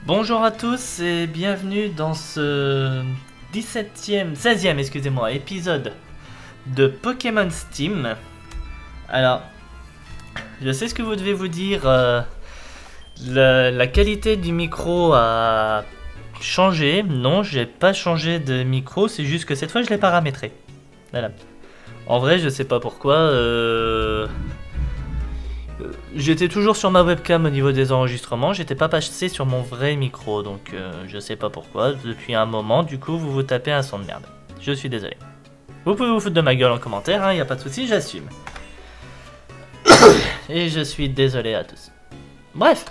Bonjour à tous et bienvenue dans ce 16e excusez-moi, épisode de Pokémon Steam. Alors, je sais ce que vous devez vous dire, la qualité du micro a changé. Non, j'ai pas changé de micro, c'est juste que cette fois je l'ai paramétré. Voilà. En vrai, je sais pas pourquoi. J'étais toujours sur ma webcam au niveau des enregistrements, j'étais pas passé sur mon vrai micro, donc je sais pas pourquoi, depuis un moment, du coup vous vous tapez un son de merde. Je suis désolé. Vous pouvez vous foutre de ma gueule en commentaire, hein, y a pas de souci, j'assume. Et je suis désolé à tous. Bref,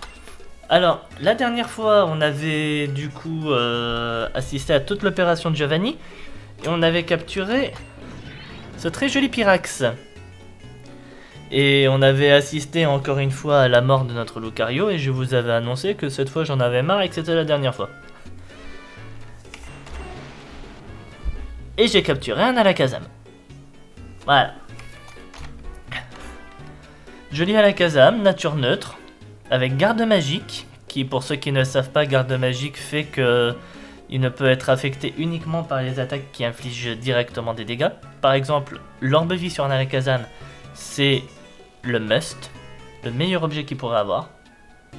alors la dernière fois on avait du coup assisté à toute l'opération de Giovanni, et on avait capturé ce très joli Pyrax. Et on avait assisté encore une fois à la mort de notre Lucario et je vous avais annoncé que cette fois j'en avais marre et que c'était la dernière fois. Et j'ai capturé un Alakazam. Voilà. Joli Alakazam, nature neutre, avec garde magique, qui pour ceux qui ne le savent pas, garde magique fait que il ne peut être affecté uniquement par les attaques qui infligent directement des dégâts. Par exemple, l'orbe-vie sur un Alakazam, c'est le must, le meilleur objet qu'il pourrait avoir.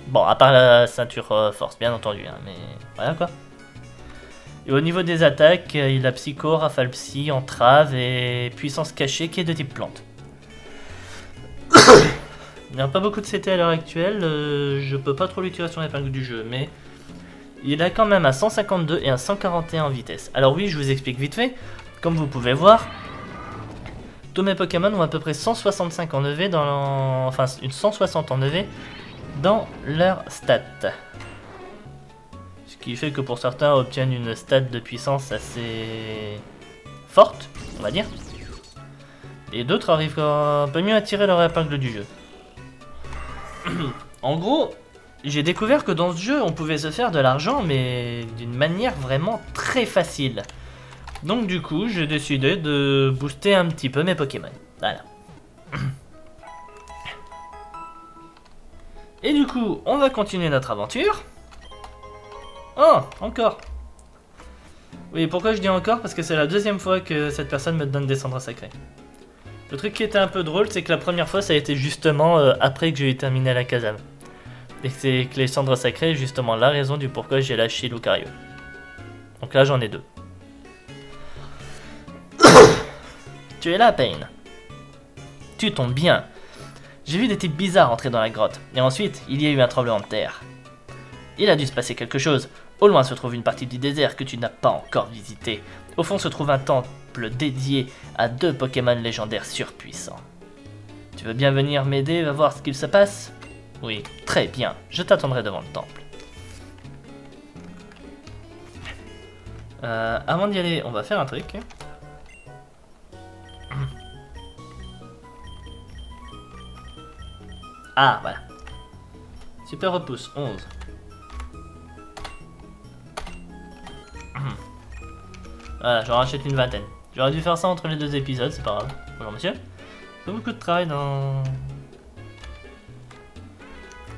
Bon, à part la ceinture force, bien entendu, hein, mais voilà quoi. Et au niveau des attaques, il a Psycho, Rafale Psy, Entrave et Puissance Cachée qui est de type plante. Il n'y a pas beaucoup de CT à l'heure actuelle, je peux pas trop lui tirer sur l'épingle du jeu, mais il a quand même un 152 et un 141 en vitesse. Alors oui, je vous explique vite fait, comme vous pouvez voir, tous mes Pokémon ont à peu près 165 en EV enfin une 160 en EV dans leur stat. Ce qui fait que pour certains obtiennent une stat de puissance assez forte, on va dire. Et d'autres arrivent un peu mieux à tirer leur épingle du jeu. En gros, j'ai découvert que dans ce jeu on pouvait se faire de l'argent mais d'une manière vraiment très facile. Donc du coup, j'ai décidé de booster un petit peu mes Pokémon. Voilà. Et du coup, on va continuer notre aventure. Oh, encore. Oui, pourquoi je dis encore? Parce que c'est la deuxième fois que cette personne me donne des cendres sacrées. Le truc qui était un peu drôle, c'est que la première fois, ça a été justement après que j'ai eu terminé la Kazam. Et c'est que les cendres sacrées est justement la raison du pourquoi j'ai lâché Lucario. Donc là, j'en ai deux. Tu es là, Pain. Tu tombes bien. J'ai vu des types bizarres entrer dans la grotte, et ensuite, il y a eu un tremblement de terre. Il a dû se passer quelque chose. Au loin se trouve une partie du désert que tu n'as pas encore visitée. Au fond se trouve un temple dédié à 2 Pokémon légendaires surpuissants. Tu veux bien venir m'aider à voir ce qu'il se passe? Oui, très bien, je t'attendrai devant le temple. Avant d'y aller, on va faire un truc. Ah, voilà. Super repousse, 11. Voilà, j'en rachète une vingtaine. J'aurais dû faire ça entre les 2 épisodes, c'est pas grave. Bonjour monsieur. Pas beaucoup de travail dans...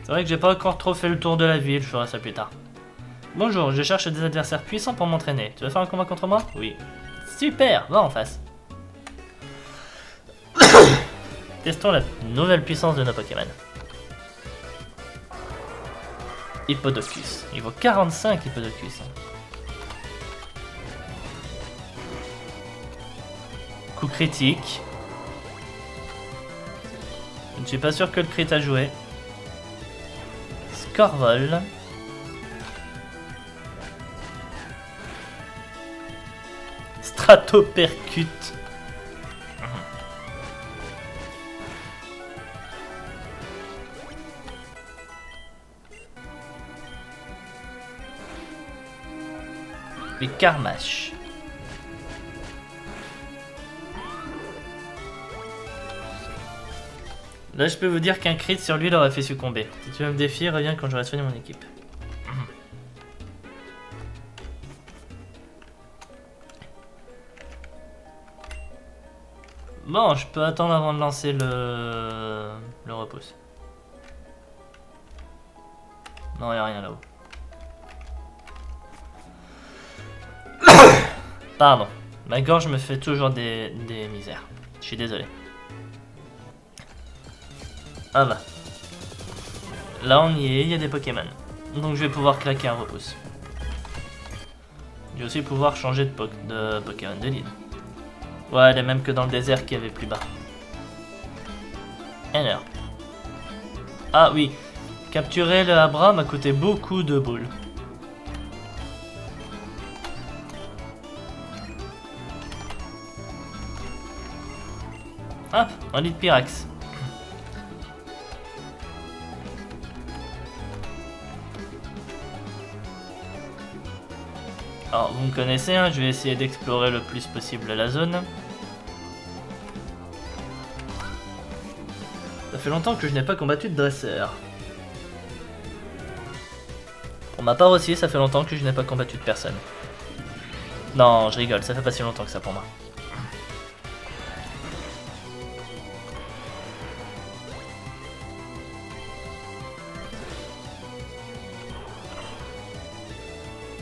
C'est vrai que j'ai pas encore trop fait le tour de la ville, je ferai ça plus tard. Bonjour, je cherche des adversaires puissants pour m'entraîner. Tu veux faire un combat contre moi? Oui. Super, va en face. Testons la nouvelle puissance de nos Pokémon. Hippodocus. Niveau 45 Hippodocus. Coup critique. Je ne suis pas sûr que le crit a joué. Scorvol. Stratopercute. Et Karmash. Là, je peux vous dire qu'un crit sur lui l'aurait fait succomber. Si tu veux me défier, reviens quand j'aurai soigné mon équipe. Bon, je peux attendre avant de lancer le repousse. Non, y'a rien là-haut. Pardon, ma gorge me fait toujours des misères. Je suis désolé. Ah bah. Là on y est, il y a des Pokémon. Donc je vais pouvoir claquer un repousse. Je vais aussi pouvoir changer de Pokémon de ligne. Ouais, les mêmes que dans le désert qu'il y avait plus bas. Alors. Ah oui, capturer le Abra m'a coûté beaucoup de boules. Hop, un lit de Pyrax. Alors, vous me connaissez, hein, je vais essayer d'explorer le plus possible la zone. Ça fait longtemps que je n'ai pas combattu de dresseur. Pour ma part aussi, ça fait longtemps que je n'ai pas combattu de personne. Non, je rigole, ça fait pas si longtemps que ça pour moi.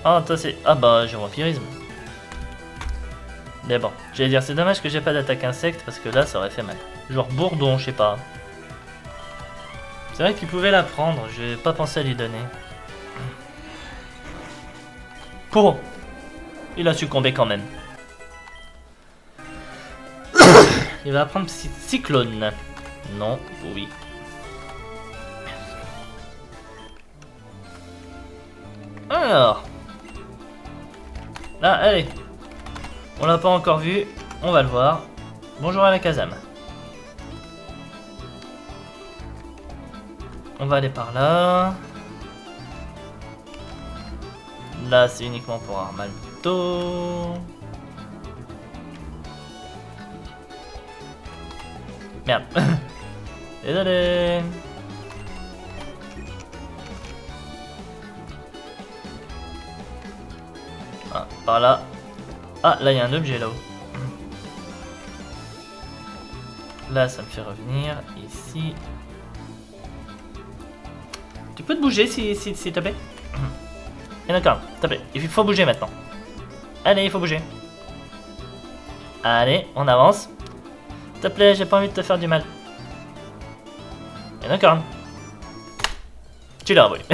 Ah, toi c'est... Ah bah, j'ai vampirisme. Mais bon, j'allais dire, c'est dommage que j'ai pas d'attaque insecte, parce que là, ça aurait fait mal. Genre bourdon, je sais pas. C'est vrai qu'il pouvait la prendre, j'ai pas pensé à lui donner. Bon, il a succombé quand même. Il va prendre Cyclone. Non, oui. Alors. Ah, allez. On l'a pas encore vu, on va le voir. Bonjour à la Kazam. On va aller par là. Là, c'est uniquement pour Armalto. Merde. Désolé. Ah, par là. Ah, là, il y a un objet là-haut. Là, ça me fait revenir ici. Tu peux te bouger s'il te plaît? Et d'accord, s'il te plaît. Il faut bouger maintenant. Allez, il faut bouger. Allez, on avance. S'il te plaît, j'ai pas envie de te faire du mal. Et d'accord. Tu l'as envoyé.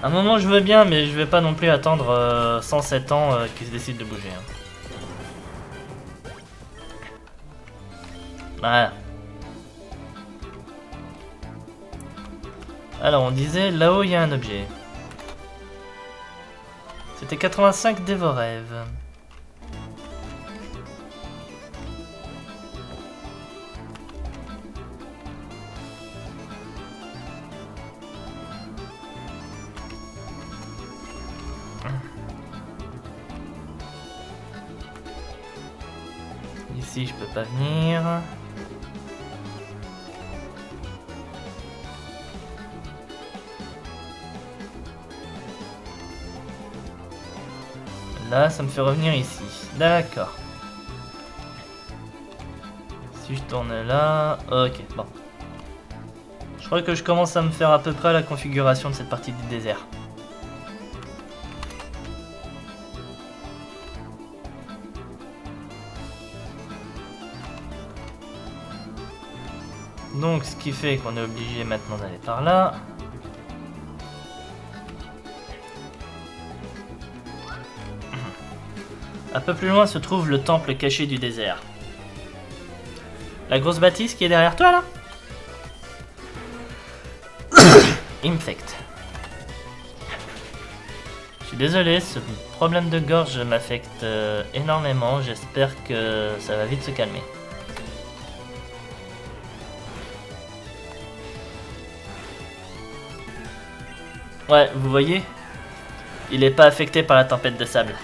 À un moment, je veux bien, mais je vais pas non plus attendre 107 ans qu'il se décide de bouger. Hein. Voilà. Alors, on disait, là-haut, il y a un objet. C'était 85 Dévorève. Ici, je peux pas venir. Là, ça me fait revenir ici. D'accord. Si je tourne là... Ok, bon. Je crois que je commence à me faire à peu près la configuration de cette partie du désert. Donc, ce qui fait qu'on est obligé maintenant d'aller par là. Un peu plus loin se trouve le temple caché du désert. La grosse bâtisse qui est derrière toi là? Infect. Je suis désolé, ce problème de gorge m'affecte énormément. J'espère que ça va vite se calmer. Ouais, vous voyez? Il n'est pas affecté par la tempête de sable.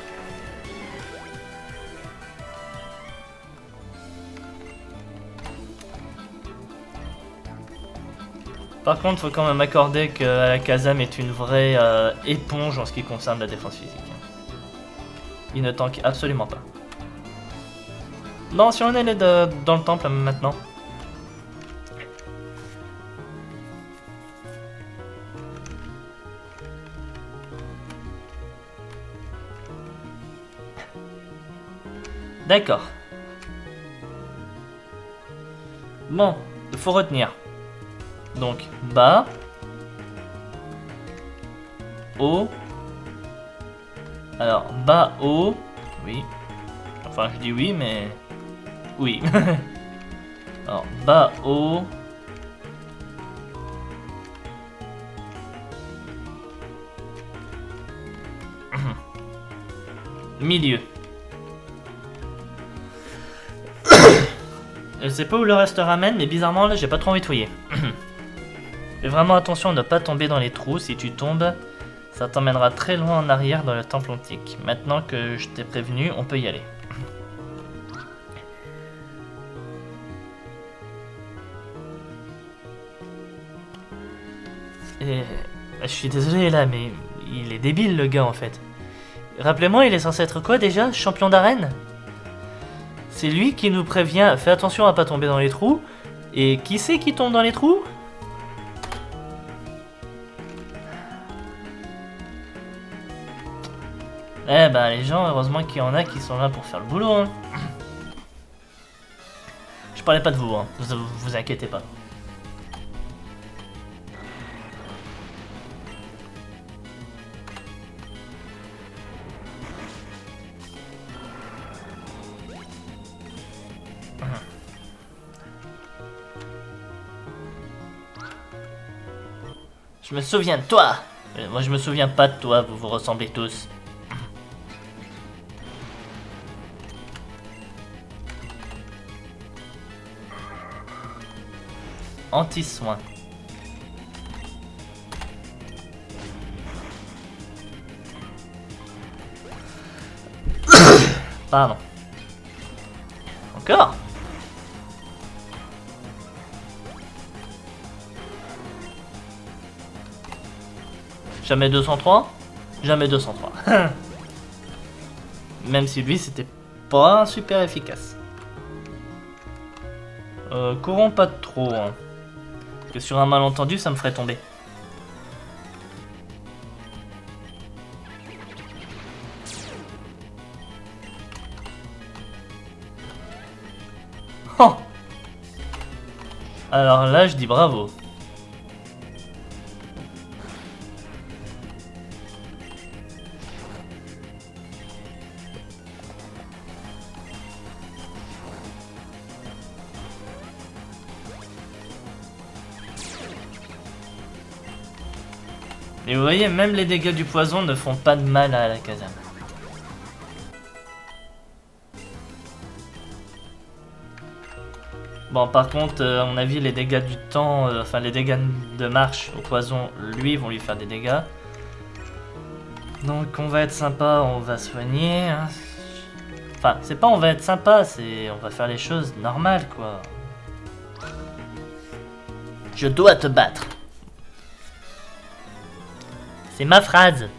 Par contre, faut quand même accorder que Alakazam est une vraie éponge en ce qui concerne la défense physique. Il ne tank absolument pas. Non, si on est dans le temple maintenant. D'accord. Bon, il faut retenir. Donc, bas. Haut. Alors, bas, haut. Oui. Enfin, je dis oui, mais... Oui. Alors, bas, haut. Milieu. Je sais pas où le reste ramène, mais bizarrement là j'ai pas trop envie de fouiller. Fais vraiment attention à ne pas tomber dans les trous. Si tu tombes, ça t'emmènera très loin en arrière dans le temple antique. Maintenant que je t'ai prévenu, on peut y aller. Et... Je suis désolé là, mais il est débile le gars en fait. Rappelez-moi, il est censé être quoi déjà? Champion d'arène? C'est lui qui nous prévient, fais attention à pas tomber dans les trous. Et qui c'est qui tombe dans les trous? Eh ben les gens, heureusement qu'il y en a qui sont là pour faire le boulot. Hein. Je parlais pas de vous, hein. Vous inquiétez pas. Je me souviens de toi. Moi je me souviens pas de toi, vous vous ressemblez tous. Anti-soin. Pardon. Encore? Jamais 203? Jamais 203. Même si lui c'était pas super efficace. Courons pas trop. Hein. Parce que sur un malentendu ça me ferait tomber. Oh! Alors là je dis bravo. Et vous voyez, même les dégâts du poison ne font pas de mal à la caserne. Bon, par contre, à mon avis, les dégâts du temps, enfin les dégâts de marche au poison, lui, vont lui faire des dégâts. Donc on va être sympa, on va soigner. Hein. Enfin, c'est pas on va être sympa, c'est on va faire les choses normales, quoi. Je dois te battre. C'est ma phrase.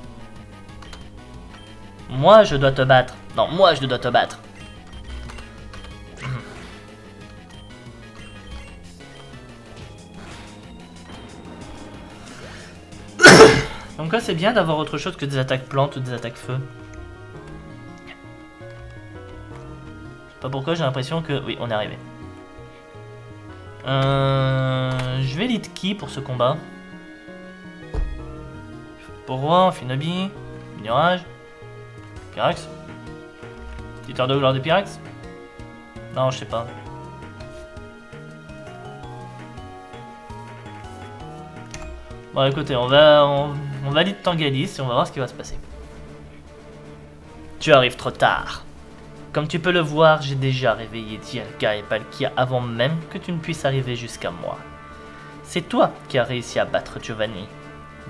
Moi, je dois te battre. Non, moi, je dois te battre. Donc quoi, c'est bien d'avoir autre chose que des attaques plantes ou des attaques feu. Je sais pas pourquoi, j'ai l'impression que... Oui, on est arrivé. Je vais lead qui pour ce combat? Pour roi, Finobi, Mirage, Pyrax. Petite heure de gloire de Pyrax. Non, je sais pas. Bon, écoutez, on va lead Tangalis et on va voir ce qui va se passer. Tu arrives trop tard. Comme tu peux le voir, j'ai déjà réveillé Dialga et Palkia avant même que tu ne puisses arriver jusqu'à moi. C'est toi qui as réussi à battre Giovanni.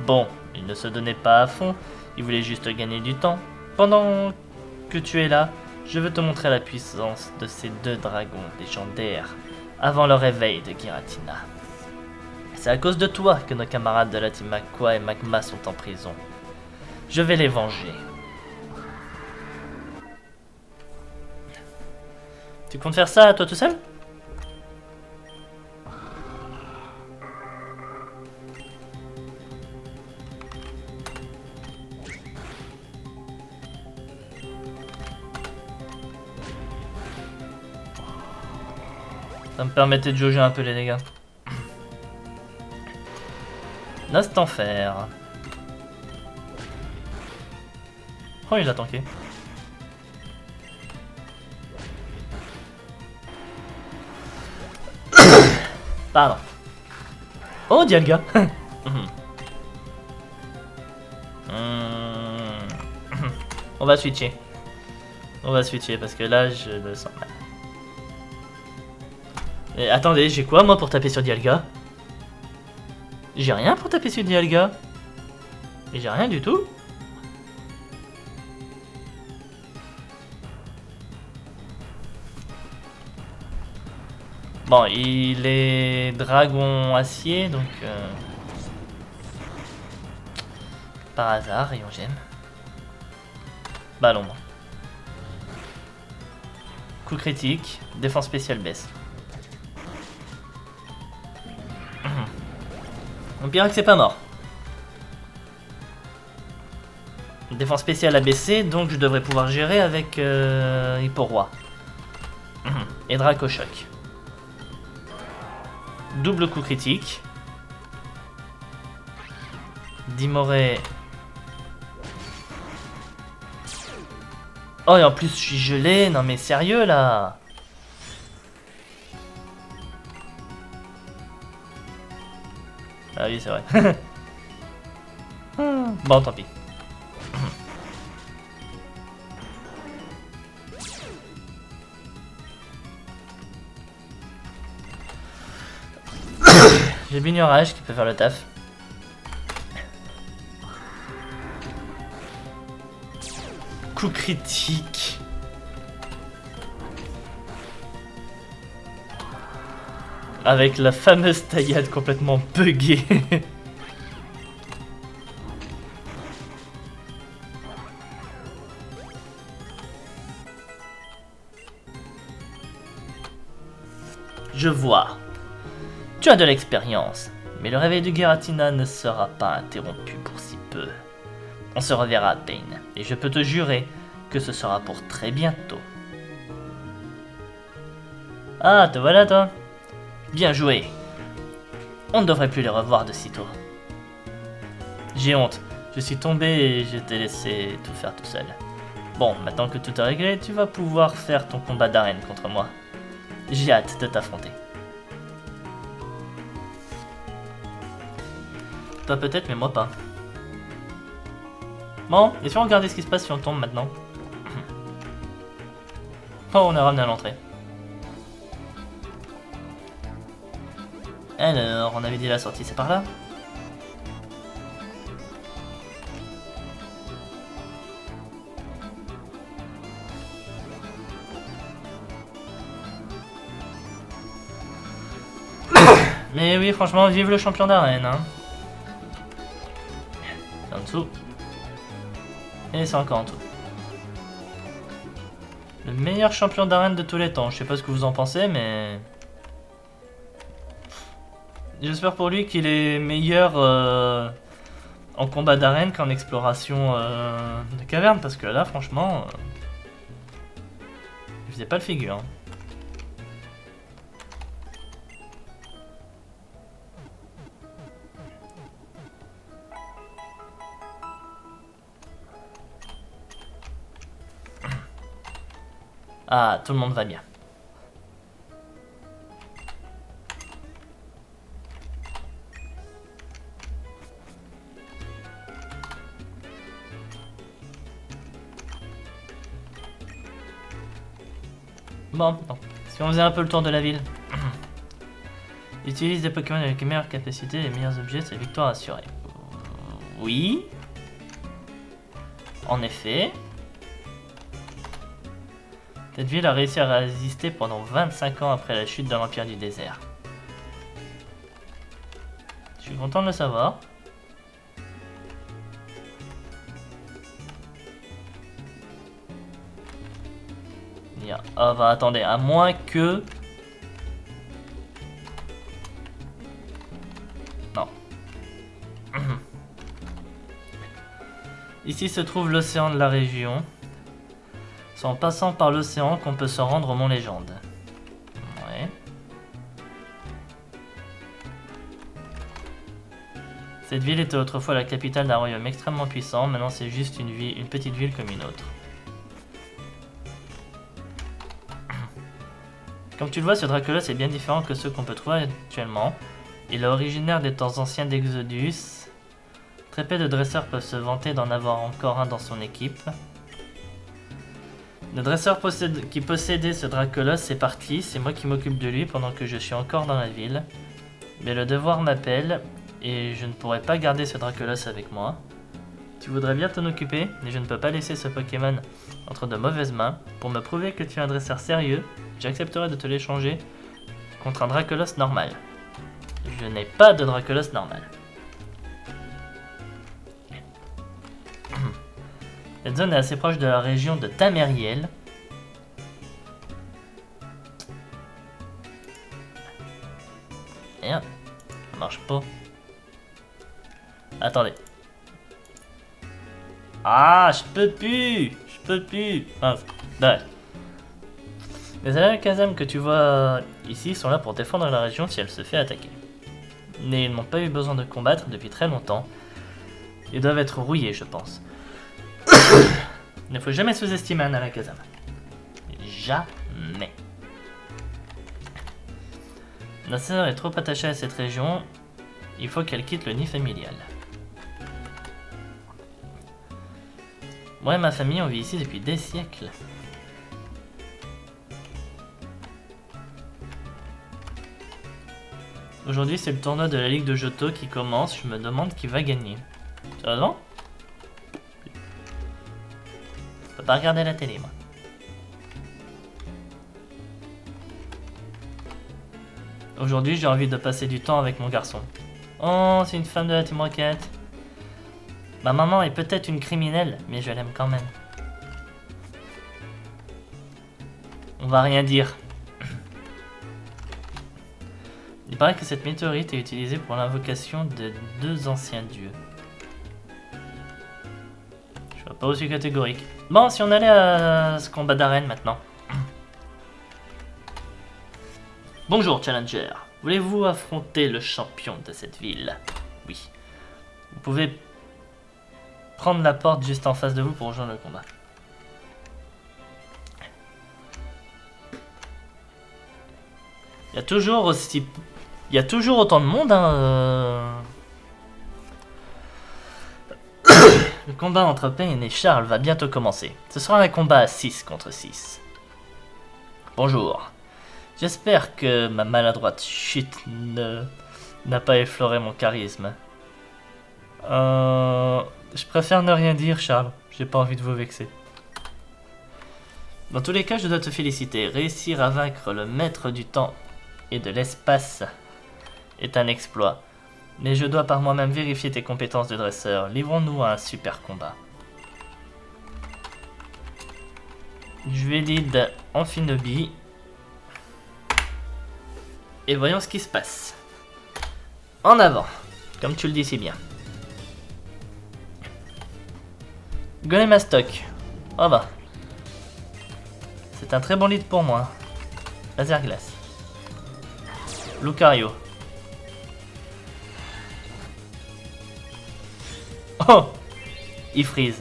Bon, il ne se donnait pas à fond, il voulait juste gagner du temps. Pendant que tu es là, je veux te montrer la puissance de ces deux dragons légendaires avant le réveil de Giratina. C'est à cause de toi que nos camarades de la team Aqua et Magma sont en prison. Je vais les venger. Tu comptes faire ça toi tout seul ? Ça me permettait de jauger un peu les dégâts. Nost en fer. Oh, il a tanké. Pardon. Oh, Dialga. On va switcher. On va switcher parce que là, je le sens mal. Et attendez, j'ai quoi moi pour taper sur Dialga? J'ai rien pour taper sur Dialga. Et j'ai rien du tout. Bon, il est dragon acier, donc... par hasard, rayon gemme. Ballon. Coup critique, défense spéciale baisse. On dirait que c'est pas mort. Défense spéciale a baissé, donc je devrais pouvoir gérer avec Hipporoi. Et Draco Choc. Double coup critique. Dimoré. Oh, et en plus je suis gelé. Non mais sérieux là. Ah oui, c'est vrai. Bon, tant pis. J'ai Bignorage qui peut faire le taf. Coup critique. Avec la fameuse taillade complètement buggée. Je vois. Tu as de l'expérience, mais le réveil de Giratina ne sera pas interrompu pour si peu. On se reverra à Pain, et je peux te jurer que ce sera pour très bientôt. Ah, te voilà toi. Bien joué. On ne devrait plus les revoir de sitôt. J'ai honte, je suis tombé et je t'ai laissé tout faire tout seul. Bon, maintenant que tout est réglé, tu vas pouvoir faire ton combat d'arène contre moi. J'ai hâte de t'affronter. Toi peut-être, mais moi pas. Bon, et si on regardait ce qui se passe si on tombe maintenant? Oh, on est ramené à l'entrée. Alors, on avait dit la sortie, c'est par là? Mais oui, franchement, vive le champion d'arène, hein. C'est en dessous. Et c'est encore en dessous. Le meilleur champion d'arène de tous les temps. Je sais pas ce que vous en pensez, mais... J'espère pour lui qu'il est meilleur en combat d'arène qu'en exploration de caverne. Parce que là, franchement... il faisait pas le figure. Hein. Ah, tout le monde va bien. Bon, non. Si on faisait un peu le tour de la ville. Utilise des Pokémon avec les meilleures capacités, les meilleurs objets, c'est victoire assurée. Oui. En effet. Cette ville a réussi à résister pendant 25 ans après la chute de l'Empire du désert. Je suis content de le savoir. Ah bah attendez, à moins que... Non. Ici se trouve l'océan de la région. C'est en passant par l'océan qu'on peut se rendre au Mont Légende. Ouais. Cette ville était autrefois la capitale d'un royaume extrêmement puissant, maintenant c'est juste une petite ville comme une autre. Comme tu le vois, ce Dracolos est bien différent que ceux qu'on peut trouver actuellement. Il est originaire des temps anciens d'Exodus. Très peu de dresseurs peuvent se vanter d'en avoir encore un dans son équipe. Le dresseur qui possédait ce Dracolos est parti, c'est moi qui m'occupe de lui pendant que je suis encore dans la ville. Mais le devoir m'appelle et je ne pourrai pas garder ce Dracolos avec moi. Tu voudrais bien t'en occuper, mais je ne peux pas laisser ce Pokémon entre de mauvaises mains. Pour me prouver que tu es un dresseur sérieux, j'accepterai de te l'échanger contre un Dracolos normal. Je n'ai pas de Dracolos normal. Cette zone est assez proche de la région de Tamériel. Merde, ça marche pas. Attendez. Ah, je peux plus. Mince. Bref. Les Alakazam que tu vois ici sont là pour défendre la région si elle se fait attaquer. Mais ils n'ont pas eu besoin de combattre depuis très longtemps. Ils doivent être rouillés, je pense. Il ne faut jamais sous-estimer un Alakazam. Jamais. Ma sœur est trop attachée à cette région. Il faut qu'elle quitte le nid familial. Moi et ma famille, on vit ici depuis des siècles. Aujourd'hui, c'est le tournoi de la Ligue de Johto qui commence. Je me demande qui va gagner. Sérieusement ? Je peux pas regarder la télé, moi. Aujourd'hui, j'ai envie de passer du temps avec mon garçon. Oh, c'est une femme de la Team Rocket. Ma maman est peut-être une criminelle, mais je l'aime quand même. On va rien dire. Il paraît que cette météorite est utilisée pour l'invocation de 2 anciens dieux. Je vois pas aussi catégorique. Bon, si on allait à ce combat d'arène maintenant. Bonjour Challenger, voulez-vous affronter le champion de cette ville? Oui. Vous pouvez prendre la porte juste en face de vous pour rejoindre le combat. Il y a toujours autant de monde, hein. Le combat entre Payne et Charles va bientôt commencer. Ce sera un combat à 6 contre 6. Bonjour. J'espère que ma maladroite chute n'a pas effleuré mon charisme. Je préfère ne rien dire, Charles. J'ai pas envie de vous vexer. Dans tous les cas, je dois te féliciter. Réussir à vaincre le maître du temps et de l'espace est un exploit. Mais je dois par moi-même vérifier tes compétences de dresseur. Livrons-nous à un super combat. Je vais lead Amphinobie. Et voyons ce qui se passe. En avant, comme tu le dis si bien. Golemastoc. Oh bah. C'est un très bon lead pour moi. Laser glace. Lucario. Oh, il freeze.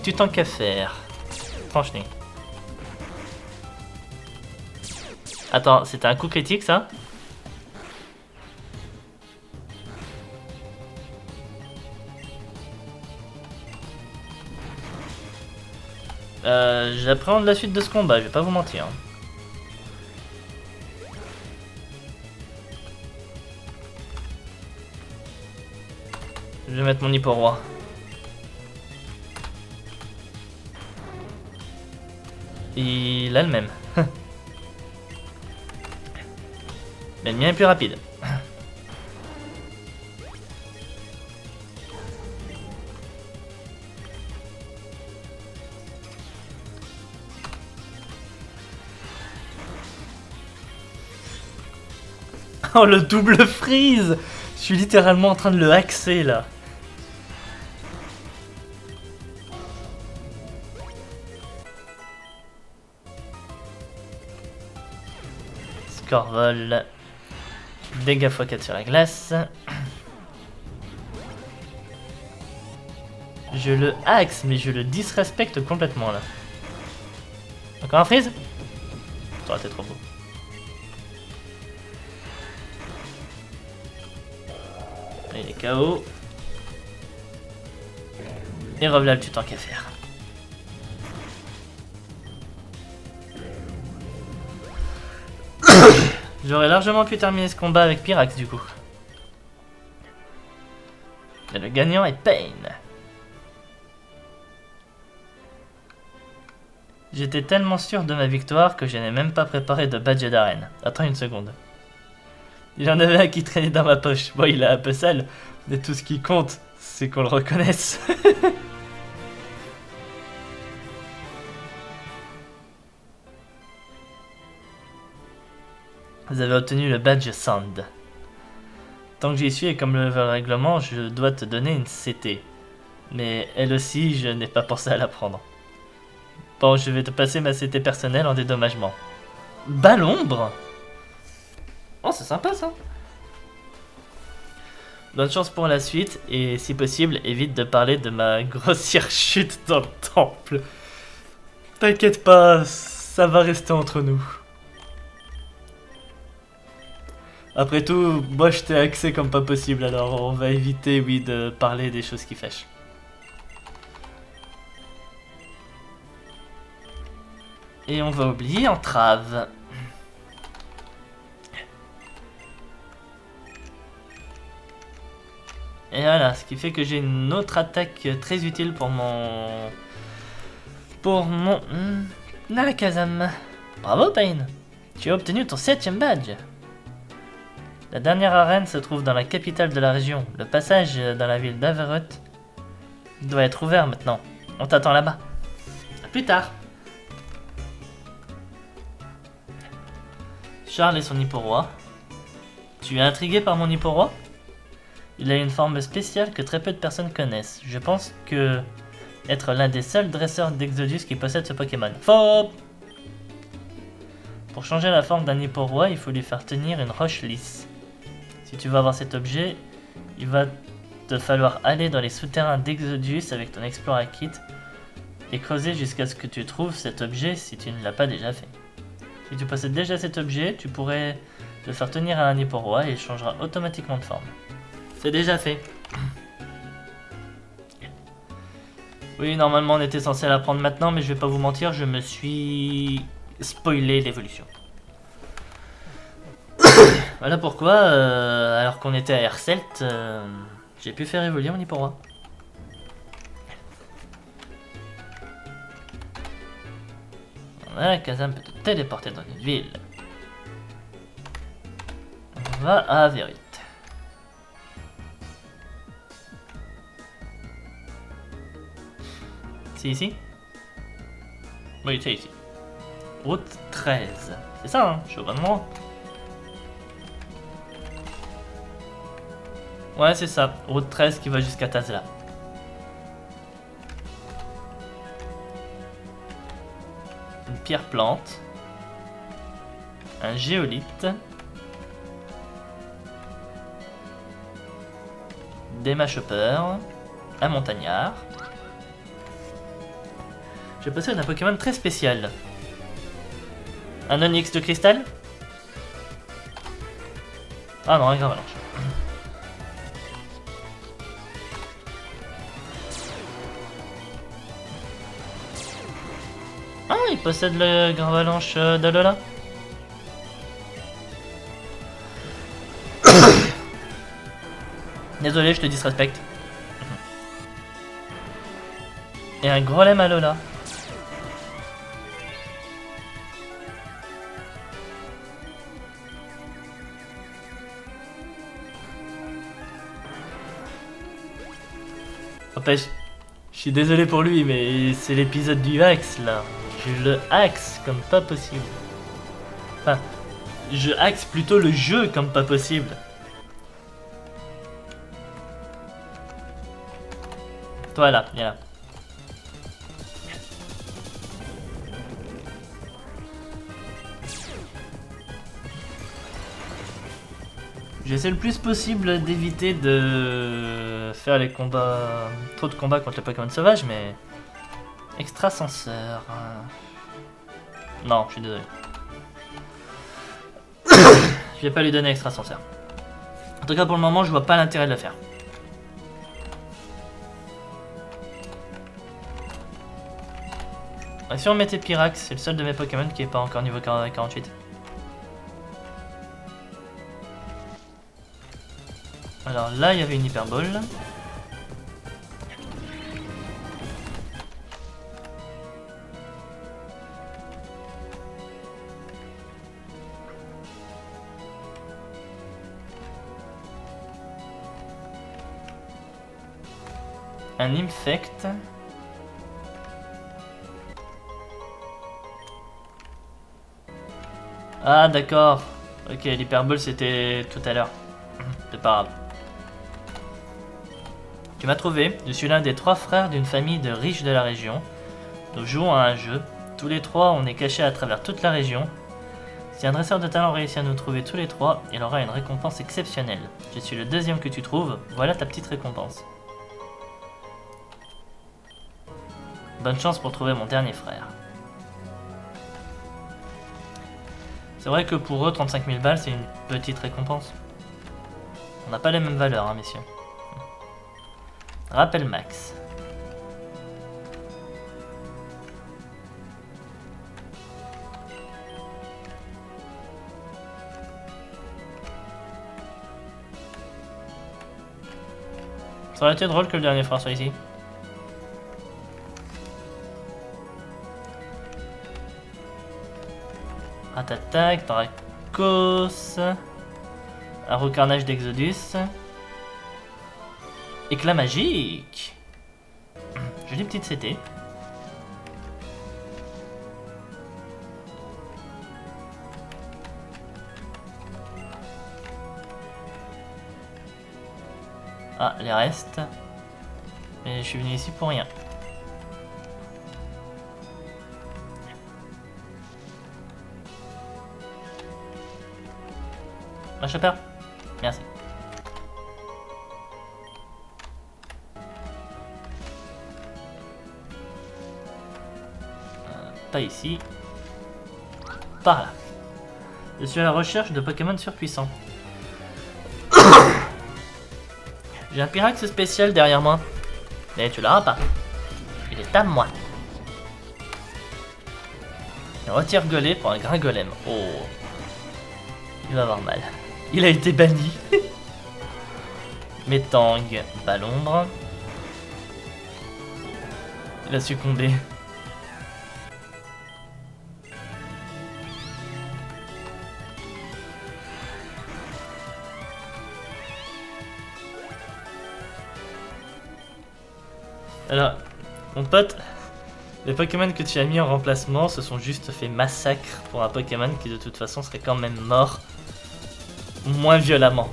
Tu t'en qu'à faire. Tranche-nez. Attends, c'était un coup critique ça? J'appréhende la suite de ce combat, je vais pas vous mentir. Je vais mettre mon hippo roi. Il a le même. Mais le mien est plus rapide. Oh, le double freeze! Je suis littéralement en train de le axer là. Scorvol. Dégâts x4 sur la glace. Je le axe, mais je le disrespecte complètement là. Encore un freeze? Ça aurait été trop beau. Il est KO. Et revoilà le tuteur qu'à faire. J'aurais largement pu terminer ce combat avec Pyrax du coup. Et le gagnant est Pain. J'étais tellement sûr de ma victoire que je n'ai même pas préparé de badge d'arène. Attends une seconde. Il y en avait un qui traînait dans ma poche. Bon, il est un peu sale, mais tout ce qui compte, c'est qu'on le reconnaisse. Vous avez obtenu le badge Sand. Tant que j'y suis et comme le veut le règlement, je dois te donner une CT. Mais elle aussi, je n'ai pas pensé à la prendre. Bon, je vais te passer ma CT personnelle en dédommagement. Balombre? Oh, c'est sympa ça. Bonne chance pour la suite et si possible, évite de parler de ma grossière chute dans le temple. T'inquiète pas, ça va rester entre nous. Après tout, moi je t'ai axé comme pas possible, alors on va éviter, oui, de parler des choses qui fâchent. Et on va oublier entrave. Et voilà, ce qui fait que j'ai une autre attaque très utile pour mon... Nalakazam. Bravo Pain, tu as obtenu ton 7ème badge. La dernière arène se trouve dans la capitale de la région. Le passage dans la ville d'Averot doit être ouvert maintenant. On t'attend là-bas. A plus tard. Charles et son Hipporoi. Tu es intrigué par mon Hipporoi? Il a une forme spéciale que très peu de personnes connaissent. Je pense que être l'un des seuls dresseurs d'Exodus qui possède ce Pokémon. Faux! Pour changer la forme d'un Hipporoi, il faut lui faire tenir une roche lisse. Si tu veux avoir cet objet, il va te falloir aller dans les souterrains d'Exodus avec ton Explorer Kit et creuser jusqu'à ce que tu trouves cet objet si tu ne l'as pas déjà fait. Si tu possèdes déjà cet objet, tu pourrais le faire tenir à un Hipporoi et il changera automatiquement de forme. C'est déjà fait. Oui, normalement on était censé la prendre maintenant, mais je vais pas vous mentir, je me suis spoilé l'évolution. Voilà pourquoi, alors qu'on était à Herselt, j'ai pu faire évoluer mon Hipporoi. Voilà, Kazam peut te téléporter dans une ville. On va à Averot. C'est ici? Oui, c'est ici. Route 13. C'est ça, hein? Je suis au bon endroit. Ouais, c'est ça. Route 13 qui va jusqu'à Tazla. Une pierre plante. Un géolithe. Des mâchoppeurs. Un montagnard. Je possède un Pokémon très spécial. Un Onyx de cristal? Ah non, un Gravalanche. Ah, il possède le Gravalanche d'Alola. Désolé, je te disrespecte. Et un Grolem Alola. Empêche, je suis désolé pour lui, mais c'est l'épisode du axe là. Je le axe comme pas possible. Enfin, je axe plutôt le jeu comme pas possible. Toi là, viens là. J'essaie le plus possible d'éviter de faire les combats, trop de combats contre les Pokémon sauvages, mais extrasenseur. Non, je suis désolé. Je vais pas lui donner extrasenseur. En tout cas, pour le moment, je vois pas l'intérêt de le faire. Et si on mettait Pyrax, c'est le seul de mes Pokémon qui est pas encore niveau 48. Alors là, il y avait une hyperbole. Un infect. Ah d'accord. Ok, l'hyperbole c'était tout à l'heure. C'est pas grave. Tu m'as trouvé, je suis l'un des 3 frères d'une famille de riches de la région. Nous jouons à un jeu. Tous les 3, on est cachés à travers toute la région. Si un dresseur de talent réussit à nous trouver tous les 3, il aura une récompense exceptionnelle. Je suis le 2e que tu trouves, voilà ta petite récompense. Bonne chance pour trouver mon dernier frère. C'est vrai que pour eux, 35 000 balles, c'est une petite récompense. On n'a pas les mêmes valeurs, hein, messieurs. Rappel max. Ça aurait été drôle que le dernier frère soit ici. Attaque, Paracos, un recarnage d'Exodus, éclat magique, jolie petite CT. Ah, les restes. Mais je suis venu ici pour rien. Un chopper. Merci. Pas ici. Par là. Je suis à la recherche de Pokémon surpuissants. J'ai un Pyrax spécial derrière moi. Mais tu l'auras pas. Il est à moi. Un retire-golet pour un Gringolem. Oh. Il va avoir mal. Il a été banni. Métang, Balombre. Il a succombé. Alors, mon pote, les Pokémon que tu as mis en remplacement se sont juste fait massacre pour un Pokémon qui de toute façon serait quand même mort moins violemment.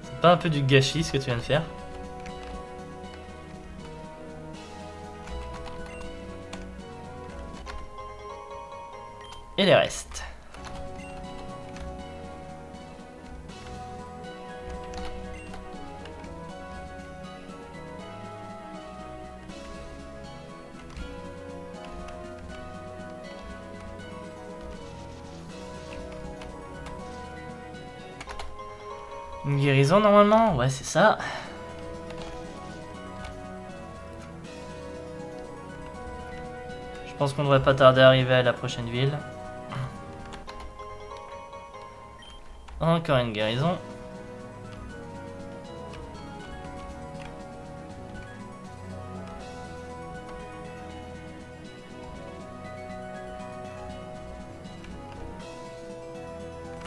C'est pas un peu du gâchis ce que tu viens de faire? Et les restes. Une guérison normalement? Ouais, c'est ça. Je pense qu'on devrait pas tarder à arriver à la prochaine ville. Encore une guérison.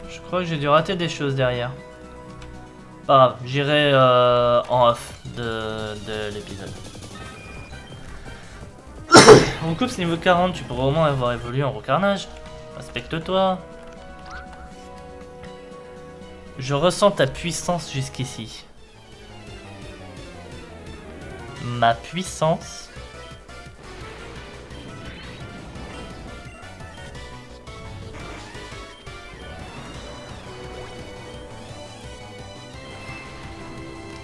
Je crois que j'ai dû rater des choses derrière. Pas grave, j'irai en off de l'épisode. On coupe ce niveau 40, tu pourrais au moins avoir évolué en recarnage. Respecte-toi. Je ressens ta puissance jusqu'ici. Ma puissance.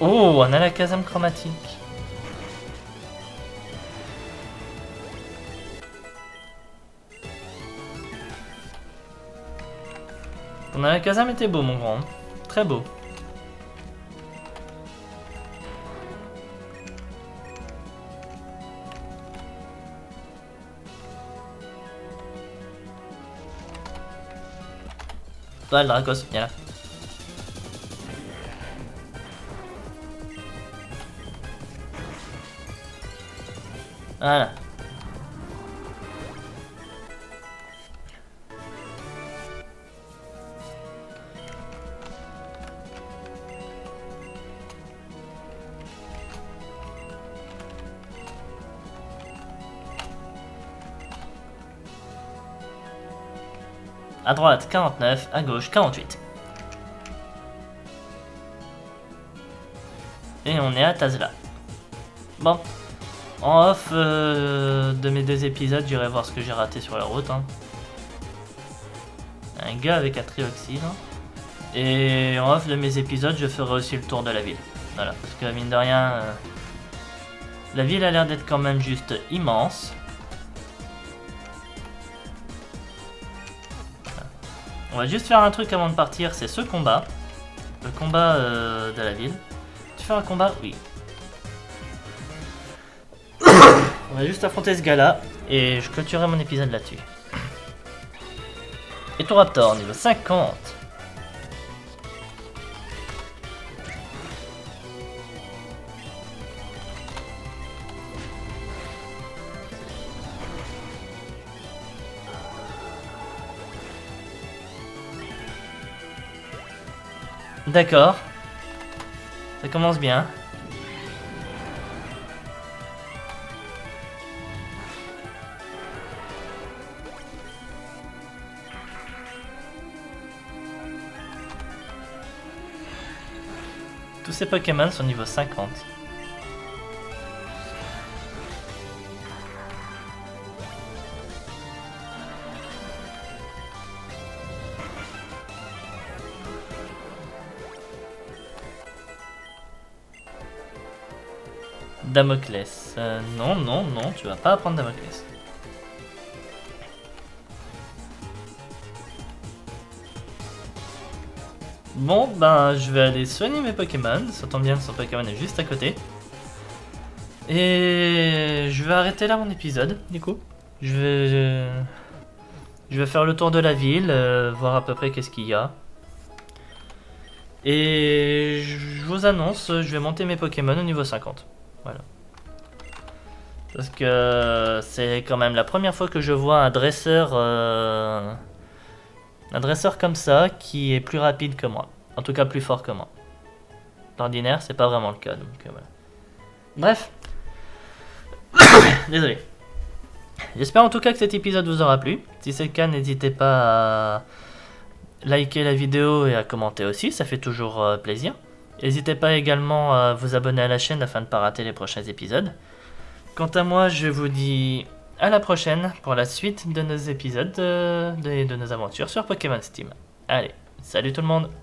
Oh, on a la casame chromatique. On a la casame était beau, mon grand. Très beau. Ouais, le Dracos, viens là. Voilà. À droite 49, à gauche 48. Et on est à Tazla. Bon. En off de mes 2 épisodes, j'irai voir ce que j'ai raté sur la route. Hein. Un gars avec un trioxyde. Et en off de mes épisodes, je ferai aussi le tour de la ville. Voilà, parce que mine de rien, la ville a l'air d'être quand même juste immense. On va juste faire un truc avant de partir, c'est ce combat. Le combat de la ville. Tu fais un combat? Oui. On va juste affronter ce gars-là et je clôturerai mon épisode là-dessus. Et ton Raptor, niveau 50. D'accord. Ça commence bien. Tous ces Pokémon sont niveau 50. Damoclès. Non, non, non, tu vas pas apprendre Damoclès. Bon, ben, je vais aller soigner mes Pokémon. Ça tombe bien, son Pokémon est juste à côté. Et je vais arrêter là mon épisode, du coup. Je vais faire le tour de la ville, voir à peu près qu'est-ce qu'il y a. Et je vous annonce, je vais monter mes Pokémon au niveau 50. Voilà. Parce que c'est quand même la première fois que je vois un dresseur comme ça qui est plus rapide que moi. En tout cas plus fort que moi. D'ordinaire, c'est pas vraiment le cas. Donc, voilà. Bref. Désolé. J'espère en tout cas que cet épisode vous aura plu. Si c'est le cas, n'hésitez pas à liker la vidéo et à commenter aussi. Ça fait toujours plaisir. N'hésitez pas également à vous abonner à la chaîne afin de ne pas rater les prochains épisodes. Quant à moi, je vous dis à la prochaine pour la suite de nos épisodes de nos aventures sur Pokémon Steam. Allez, salut tout le monde!